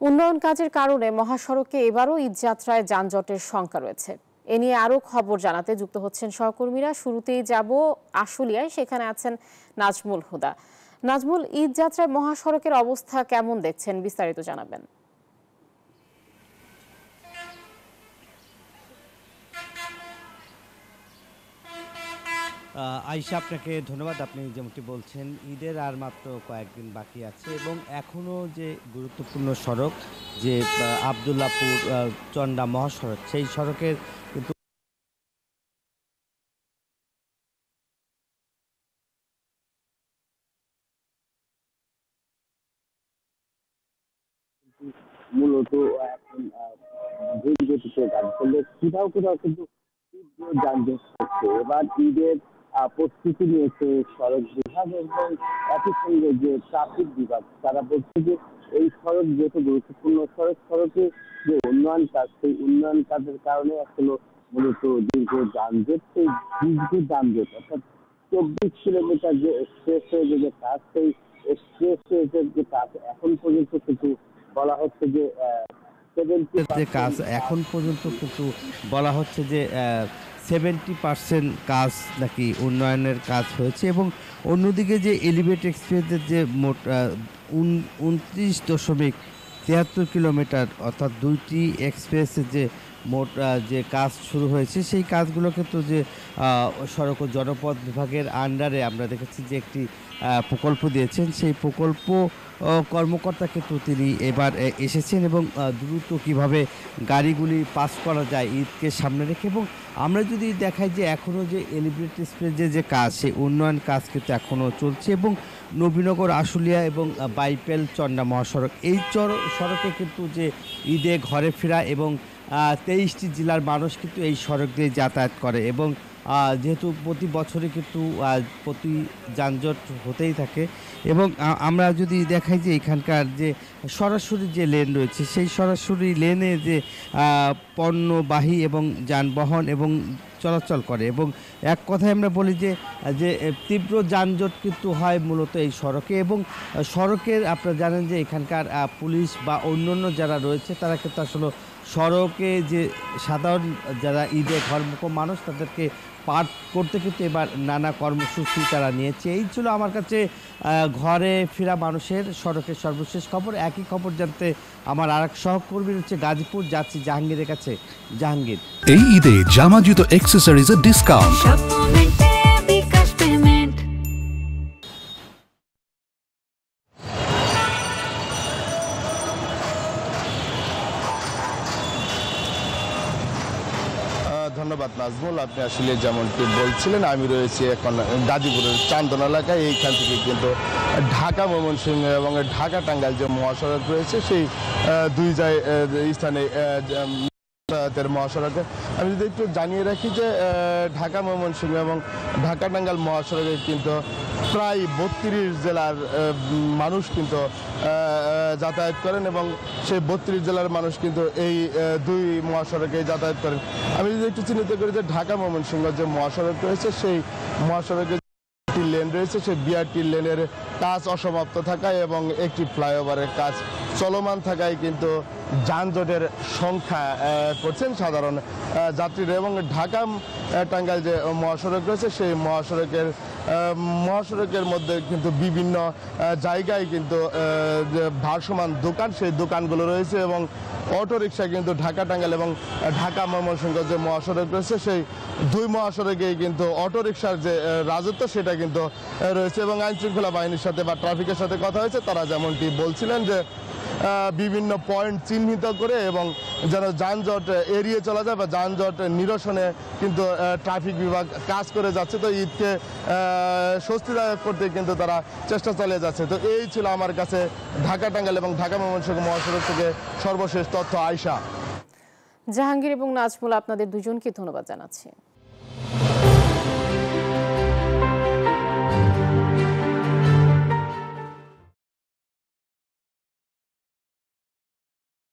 উন্নয়ন কাজের কারণে মহাসড়কে এবারও ঈদযাত্রায় যানজটের শঙ্কা রয়েছে। এ নিয়ে আরো খবর জানাতে যুক্ত হচ্ছেন সহকর্মীরা। শুরুতেই যাব আশুলিয়ায়, সেখানে আছেন নাজমুল হুদা। নাজমুল, ঈদযাত্রায় মহাসড়কের অবস্থা কেমন দেখছেন, বিস্তারিত জানাবেন। আয়েশা, আপনাকে ধন্যবাদ। আপনি যেমনটি বলছেন, ঈদের আর মাত্র কয়েকদিন বাকি আছে এবং এখনও যে গুরুত্বপূর্ণ সড়ক যে আবদুল্লাপুর চন্ডা মহাসড়ক, সেই সড়কের কিন্তু মূলত এখন ধীর গতিতে কাজ করলে কোথাও কোথাও কিন্তু তীব্র যানজট হচ্ছে। এবার ঈদের প্রস্তুতি নিয়েছে সড়ক বিভাগ এবং একই সঙ্গে যে ট্রাফিক বিভাগ, তারা বলছে যে এই সড়ক যেহেতু গুরুত্বপূর্ণ সড়ক, সড়কে যে উন্নয়ন কাজ, সেই উন্নয়ন কাজের কারণে আসলে মূলত দীর্ঘ যানজট। সেই দীর্ঘ যানজট অর্থাৎ 24 কিলোমিটার যে এক্সপ্রেসওয়ে যে কাজ, সেই এক্সপ্রেসওয়ে যে কাজ এখন পর্যন্ত কিন্তু বলা হচ্ছে যে যে কাজ এখন পর্যন্ত কিন্তু বলা হচ্ছে যে 70% কাজ নাকি উন্নয়নের কাজ হয়েছে। এবং অন্যদিকে যে এলিভেট এক্সপ্রেসের যে মোট 29.73 কিলোমিটার অর্থাৎ দুইটি এক্সপ্রেসের যে মোট যে কাজ শুরু হয়েছে, সেই কাজগুলো কিন্তু যে সড়ক ও জনপথ বিভাগের আন্ডারে আমরা দেখেছি যে একটি প্রকল্প দিয়েছেন। সেই প্রকল্প কর্মকর্তা কিন্তু তিনি এবার এসেছেন এবং দ্রুত কিভাবে গাড়িগুলি পাস করা যায় ঈদকে সামনে রেখে। এবং আমরা যদি দেখাই যে এখনও যে এলিভেটেড এক্সপ্রেসের যে কাজ, সেই উন্নয়ন কাজ কিন্তু এখনও চলছে এবং নবীনগর আশুলিয়া এবং বাইপেল চন্ডা মহাসড়ক, এই সড়কে কিন্তু যে ঈদে ঘরে ফেরা এবং 23টি জেলার মানুষ কিন্তু এই সড়ক দিয়ে যাতায়াত করে এবং যেহেতু প্রতি বছরে কিন্তু প্রতি যানজট হতেই থাকে। এবং আমরা যদি দেখাই যে এখানকার যে সরাসরি যে লেন রয়েছে, সেই সরাসরি লেনে যে পণ্যবাহী এবং যানবাহন এবং চলাচল করে এবং এক কথায় আমরা বলি যে তীব্র যানজট কিন্তু হয় মূলত এই সড়কে। এবং সড়কের আপনারা জানেন যে এখানকার পুলিশ বা অন্যান্য যারা রয়েছে, তারা কিন্তু আসলে সড়কে যে সাধারণ যারা ঈদে ঘরমুখো মানুষ, তাদেরকে পার করতে কিন্তু এবার নানা কর্মসূচি তারা নিয়েছে। এই ছিল আমার কাছে ঘরে ফেরা মানুষের সড়কের সর্বশেষ খবর। একই খবর জানতে আমার আরেক সহকর্মী হচ্ছে গাজীপুর, যাচ্ছি জাহাঙ্গীরের কাছে। জাহাঙ্গীর, এই ঈদে জামা জুতো অ্যাক্সেসরিজের ডিসকাউন্ট। ধন্যবাদ নাজমুল। আপনি আসলে যেমনটি বলছিলেন, আমি রয়েছি এখন গাজীপুরের চান্দনা এলাকায়। এইখান থেকে কিন্তু ঢাকা ময়মনসিংহ এবং ঢাকা টাঙ্গাইল যে মহাসড়ক রয়েছে, সেই দুই স্থানে মহাসড়কে আমি যদি একটু জানিয়ে রাখি যে ঢাকা ময়মনসিংহ এবং ঢাকা টাঙ্গাইল মহাসড়কে কিন্তু প্রায় 32 জেলার মানুষ কিন্তু যাতায়াত করেন এবং সেই 32 জেলার মানুষ কিন্তু এই দুই মহাসড়কে যাতায়াত করেন। আমি যদি একটু চিহ্নিত করি যে ঢাকা ময়মনসিংহ যে মহাসড়ক রয়েছে, সেই মহাসড়কে লেন রয়েছে, সেই বিআরটি লেনের কাজ অসমাপ্ত থাকায় এবং একটি ফ্লাইওভারের কাজ চলমান থাকায় কিন্তু যানজটের সংখ্যা করছেন সাধারণ যাত্রীরা। এবং ঢাকা টাঙ্গাইল যে মহাসড়ক রয়েছে, সেই মহাসড়কের মধ্যে কিন্তু বিভিন্ন জায়গায় কিন্তু ভাসমান দোকান, সেই দোকানগুলো রয়েছে এবং অটোরিকশা কিন্তু ঢাকা টাঙ্গাইল এবং ঢাকা ময়মনসিংহ যে মহাসড়ক রয়েছে, সেই দুই মহাসড়কেই কিন্তু অটোরিকশার যে রাজত্ব, সেটা কিন্তু রয়েছে। এবং আইনশৃঙ্খলা বাহিনীর সাথে বা ট্রাফিকের সাথে কথা হয়েছে, তারা যেমনটি বলছিলেন যে বিভিন্ন পয়েন্ট চিহ্নিত করে এবং যেন যানজট এড়িয়ে চলা যায় বা যানজট নিরসনে কিন্তু ট্রাফিক বিভাগ কাজ করে যাচ্ছে। তো ঈদকে স্বস্তিদায়ক করতে কিন্তু তারা চেষ্টা চালিয়ে যাচ্ছে। তো এই ছিল আমার কাছে ঢাকা টাঙ্গাইল এবং ঢাকা ময়মনসিংহ মহাসড়ক থেকে সর্বশেষ তথ্য। আয়েশা, জাহাঙ্গীর এবং নাজমুল, আপনাদের দুজনকে ধন্যবাদ জানাচ্ছি।